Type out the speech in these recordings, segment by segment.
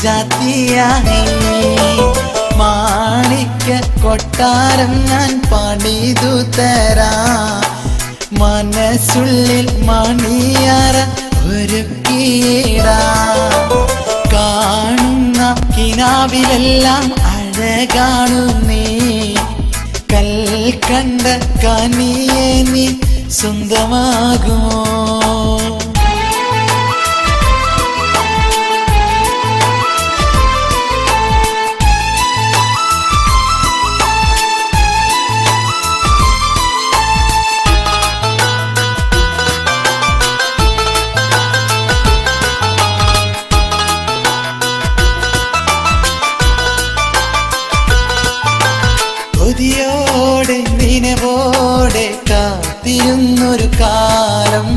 രാജാത്തിയായി മാണിക്യ കൊട്ടാരം ഞാൻ പണിതു തരാം മനസ്സുള്ളിൽ മണിയറ ഒരുക്കിയിടാം കാണുന്ന കിനാവിലെല്ലാം അഴകാണു നീ കൽക്കണ്ട കനിയെ നീ സ്വന്തമാകുമോ കൊതിയോടെ നിനവോടെ കാത്തിരുന്നൊരു കാലം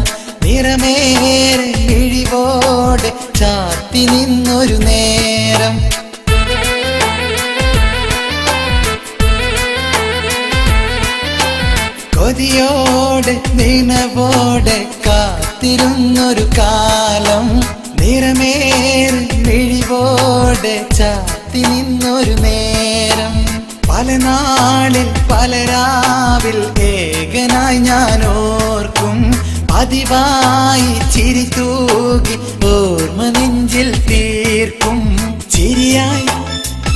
നിറമേറെ മിഴിവോടെ ചാത്തി നിന്നൊരു നേരം കൊതിയോടെ നിനവോടെ കാത്തിരുന്നൊരു കാലം നിറമേറെ മിഴിവോടെ ചാത്തി നിന്നൊരു നേരം പല നാളിൽ പല രാവിൽ ഏകനായി ഞാൻ ഓർക്കും പതിവായി ചിരി തൂകി ഓർമ്മ നെഞ്ചിൽ തീർക്കും ചിരിയായി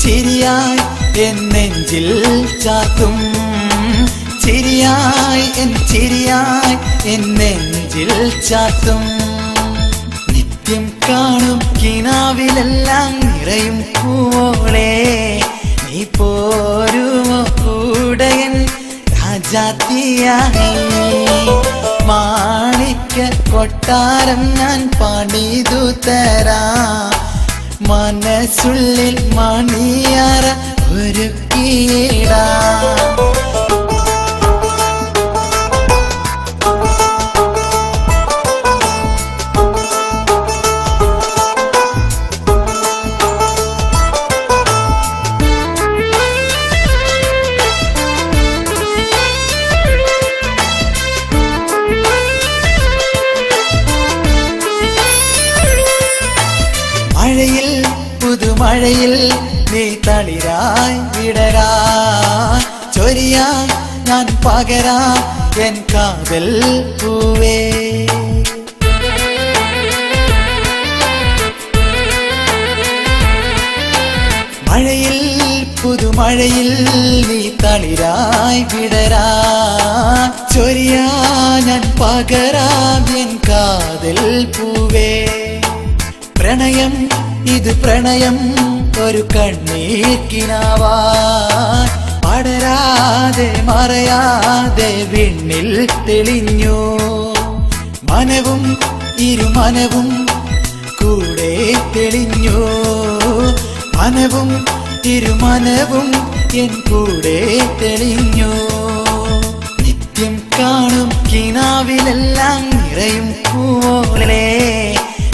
ചിരിയായി എൻ നെഞ്ചിൽ ചാത്തും ചിരിയായി എൻ നെഞ്ചിൽ ചാത്തും നിത്യം കാണും കിനാവിലെല്ലാം നിറയും പൂവോളെ നീ പോരുമോ കൂടയൻ രാജാത്തിയായി മാണിക്യ കൊട്ടാരം ഞാൻ പണിതു തരാം മനസ്സുള്ളിൽ മണിയറ ഒരുക്കിയിടാം മഴയിൽ പുതുമഴയിൽ നീ തളിരായി വിടരാ ചൊരിയാ ഞാൻ പകരാ എൻ കാതൽ പൂവേ മഴയിൽ പുതുമഴയിൽ നീ തളിരായി വിടരാ ചൊരിയാ ഞാൻ പകരാ എൻ കാതൽ പൂവേ പ്രണയം ഇത് പ്രണയം ഒരു കണ്ണീർക്കിനാവാ പടരാതെ മറയാതെ വിണ്ണിൽ തെളിഞ്ഞു മനവും ഇരുമനവും കൂടെ തെളിഞ്ഞു മനവും ഇരുമനവും എൻ കൂടെ തെളിഞ്ഞു നിത്യം കാണും കിനാവിലെല്ലാം നിറയും പൂവോളെ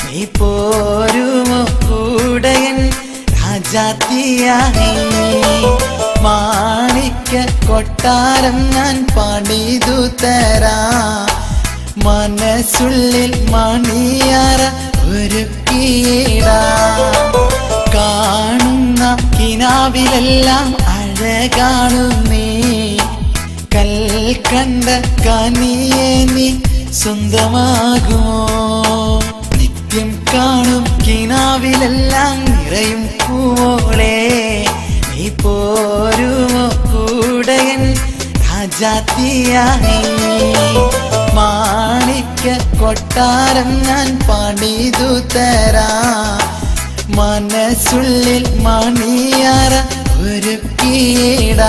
നീ പോരുമോ കൂടയൻ രാജാത്തിയായി മാണിക്യ കൊട്ടാരം ഞാൻ പണിതു തരാം മനസ്സുള്ളിൽ മണിയറ ഒരുക്കിയിടാം കാണുന്ന കിനാവിലെല്ലാം അഴകാണു നീ കൽക്കണ്ട കനിയെ നീ സ്വന്തമാകുമോ നിത്യം കാണും കിനാവിലെല്ലാം നിറയും പൂവോളെ നീ പോരുമോ കൂടയൻ രാജാത്തിയായി മാണിക്യ കൊട്ടാരം ഞാൻ പണിതു തരാം മനസ്സുള്ളിൽ മണിയറ ഒരുക്കിയിടാം